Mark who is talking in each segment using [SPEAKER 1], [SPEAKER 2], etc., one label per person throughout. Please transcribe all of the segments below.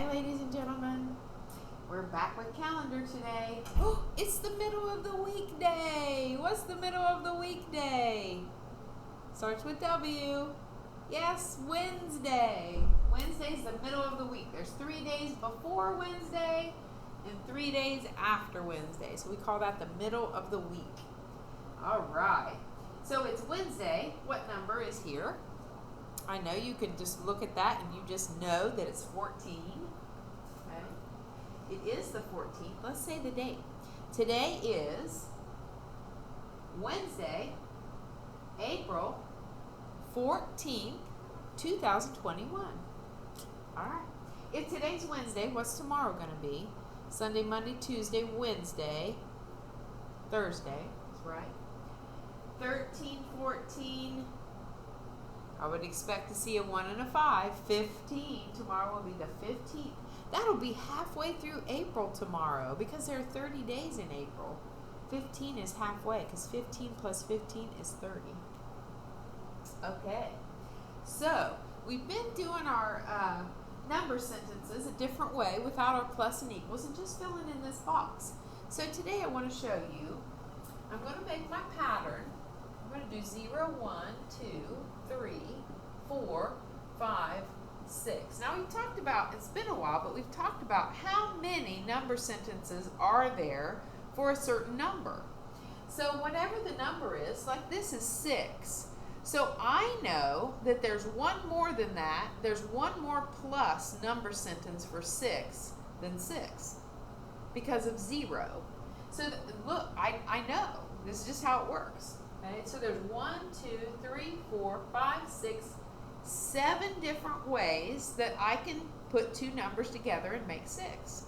[SPEAKER 1] Hi, ladies and gentlemen. We're back with calendar today. Oh, it's the middle of the weekday. What's the middle of the weekday? Starts with W. Yes, Wednesday. Wednesday's the middle of the week. There's 3 days before Wednesday and 3 days after Wednesday. So we call that the middle of the week. All right. So it's Wednesday. What number is here? I know you can just look at that and you just know that it's 14. Okay. It is the 14th. Let's say the date. Today is Wednesday, April 14th, 2021. All right. If today's Wednesday, what's tomorrow going to be? Sunday, Monday, Tuesday, Wednesday, Thursday. That's right. 13, 14. I would expect to see a 1 and a 5. 15. Tomorrow will be the 15th. That'll be halfway through April tomorrow because there are 30 days in April. 15 is halfway because 15 plus 15 is 30. Okay. So, we've been doing our number sentences a different way without our plus and equals and just filling in this box. So, today I want to show you, I'm going to make my pattern. I'm going to do 0, 1, 2, 3, 4, 5, 6. Now we've talked about, it's been a while, but we've talked about how many number sentences are there for a certain number. So whatever the number is, like this is 6. So I know that there's one more than that. There's one more plus number sentence for 6 than 6 because of 0. So look, I know. This is just how it works. Okay, so there's 1, 2, 3, 4, 5, 6, 7 different ways that I can put two numbers together and make 6.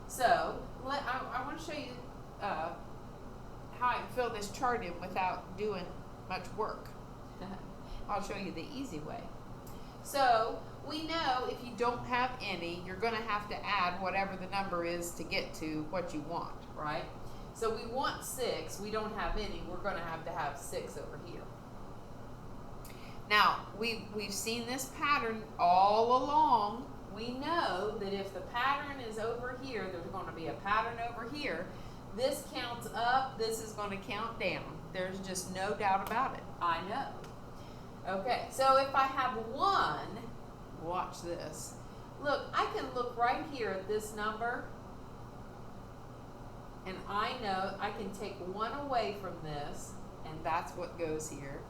[SPEAKER 1] So I want to show you how I can fill this chart in without doing much work. I'll show you the easy way. So we know if you don't have any, you're going to have to add whatever the number is to get to what you want, right? So we want 6. We don't have any. We're going to have 6 over here. Now, we've seen this pattern all along. We know that if the pattern is over here, there's going to be a pattern over here. This counts up. This is going to count down. There's just no doubt about it. I know. Okay, so if I have 1, watch this. Look, I can look right here at this number. And I know I can take 1 away from this, and that's what goes here.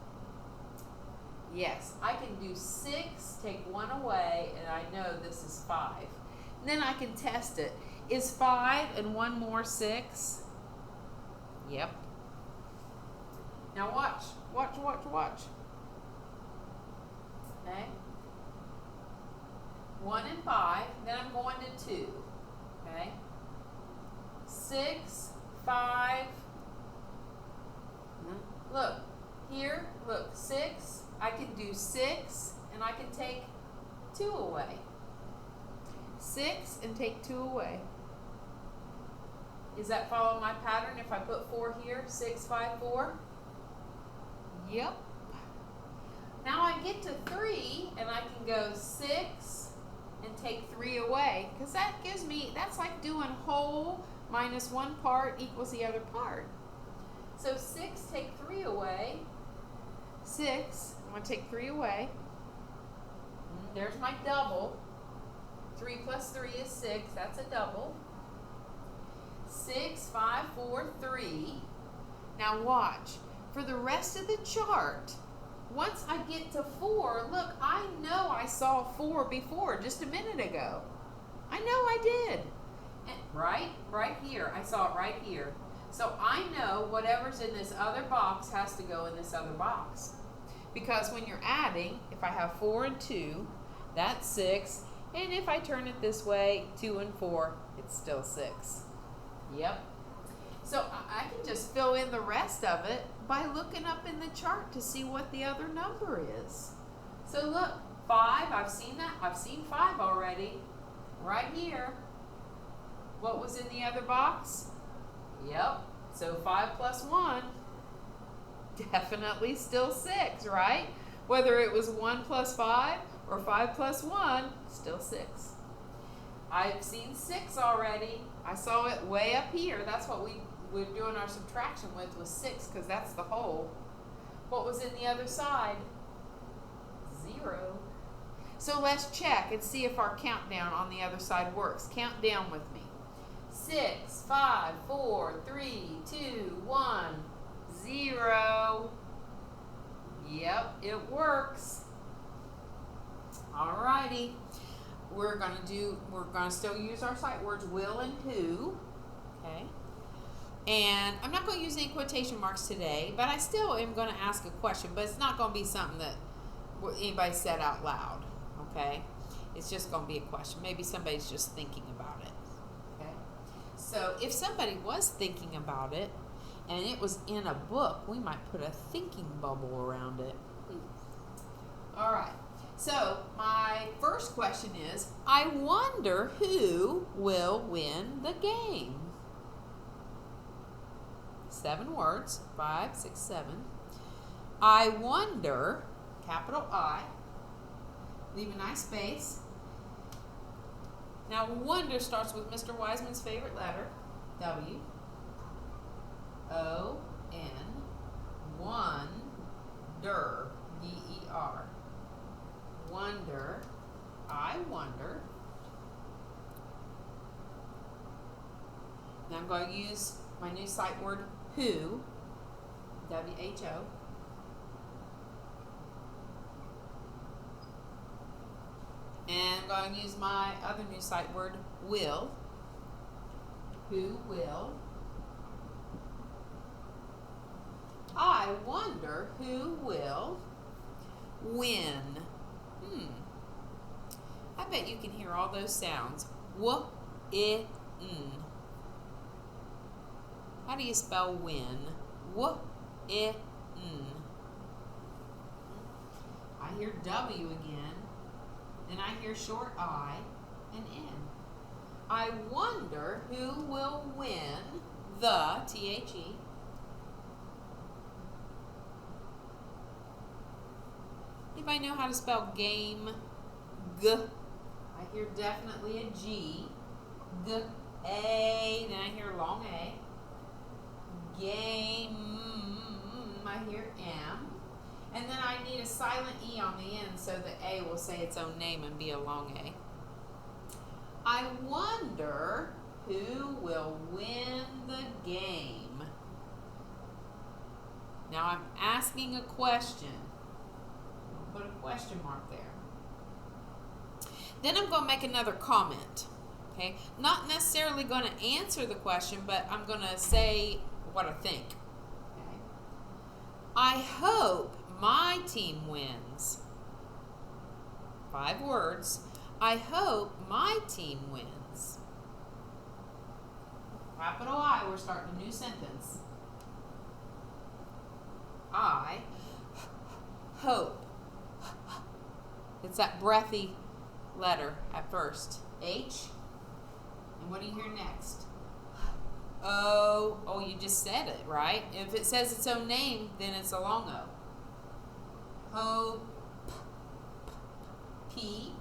[SPEAKER 1] Yes, I can do 6, take 1 away, and I know this is 5. And then I can test it. Is 5 and 1 more 6? Yep. Now watch. Okay. 1 and 5, then I'm going to 2. Okay. 6, 5, look, here, look, 6, I can do 6, and I can take 2 away. 6 and take 2 away. Does that follow my pattern if I put 4 here? 6, 5, 4? Yep. Now I get to 3, and I can go 6 and take 3 away, because that gives me, that's like doing whole minus 1 part equals the other part. So 6, take 3 away. 6, I'm going to take 3 away. There's my double. 3 plus 3 is 6. That's a double. 6, 5, 4, 3. Now watch. For the rest of the chart, once I get to 4, look, I know I saw 4 before just a minute ago. I know I did. Right here. I saw it right here. So I know whatever's in this other box has to go in this other box. Because when you're adding, if I have 4 and 2, that's 6. And if I turn it this way, 2 and 4, it's still 6. Yep. So I can just fill in the rest of it by looking up in the chart to see what the other number is. So look, 5, I've seen that. I've seen 5 already. Right here. What was in the other box? Yep. So 5 plus 1, definitely still 6, right? Whether it was 1 plus 5 or 5 plus 1, still 6. I've seen 6 already. I saw it way up here. That's what we're doing our subtraction with, was 6, because that's the whole. What was in the other side? 0. So let's check and see if our countdown on the other side works. Count down with me. 6, 5, 4, 3, 2, 1, 0. Yep, it works. Alrighty. We're gonna still use our sight words will and who. Okay. And I'm not going to use any quotation marks today, but I still am going to ask a question, but it's not going to be something that anybody said out loud. Okay? It's just going to be a question. Maybe somebody's just thinking about it. Okay? So if somebody was thinking about it and it was in a book, we might put a thinking bubble around it. All right. So my first question is, I wonder who will win the game. 7 words, 5, 6, 7. I wonder, capital I, leave a nice space. Now wonder starts with Mr. Wiseman's favorite letter, W. O-N, wonder, D-E-R. Wonder, I wonder. Now I'm going to use my new sight word, who, W-H-O. And I'm going to use my other new sight word, will. Who will. I wonder who will win. I bet you can hear all those sounds. W-I-N. How do you spell win? W-I-N. I hear W again. Then I hear short I and N. I wonder who will win the, T-H-E. Anybody know how to spell game? G. I hear definitely a G. G. A. Then I hear long A. Game. I hear M. And then I need a silent E on the end so the A will say its own name and be a long A. I wonder who will win the game. Now I'm asking a question. I'll put a question mark there. Then I'm going to make another comment. Okay? Not necessarily going to answer the question, but I'm going to say what I think. Okay? I hope my team wins. 5 words. I hope my team wins. Capital I, we're starting a new sentence. I hope. It's that breathy letter at first. H. And what do you hear next? O. Oh, you just said it, right? If it says its own name, then it's a long O. Hope. P.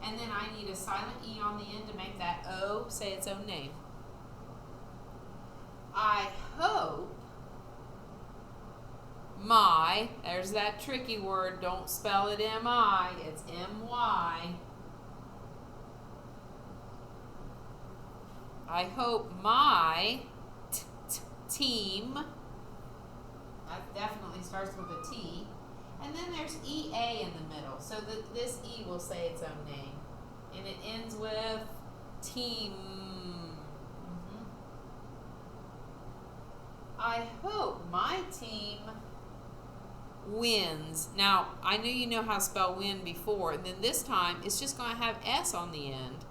[SPEAKER 1] And then I need a silent E on the end to make that O say its own name. I hope my, there's that tricky word, don't spell it M-I, it's M-Y. I hope my team, that definitely starts with a T, and then there's E-A in the middle, so that this E will say its own name, and it ends with team. I hope my team wins. Now, I know you know how to spell win before, and then this time it's just going to have S on the end.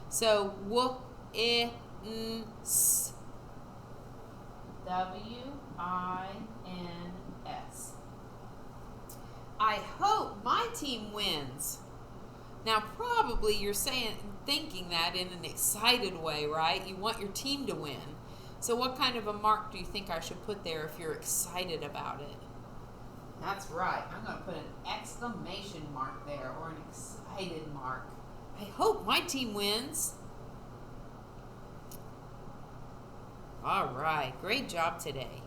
[SPEAKER 1] So, W-I-N-S. W-I-N-S. I hope my team wins. Now, probably you're thinking that in an excited way, right? You want your team to win. So what kind of a mark do you think I should put there if you're excited about it? That's right. I'm going to put an exclamation mark there, or an excited mark. I hope my team wins. All right, great job today.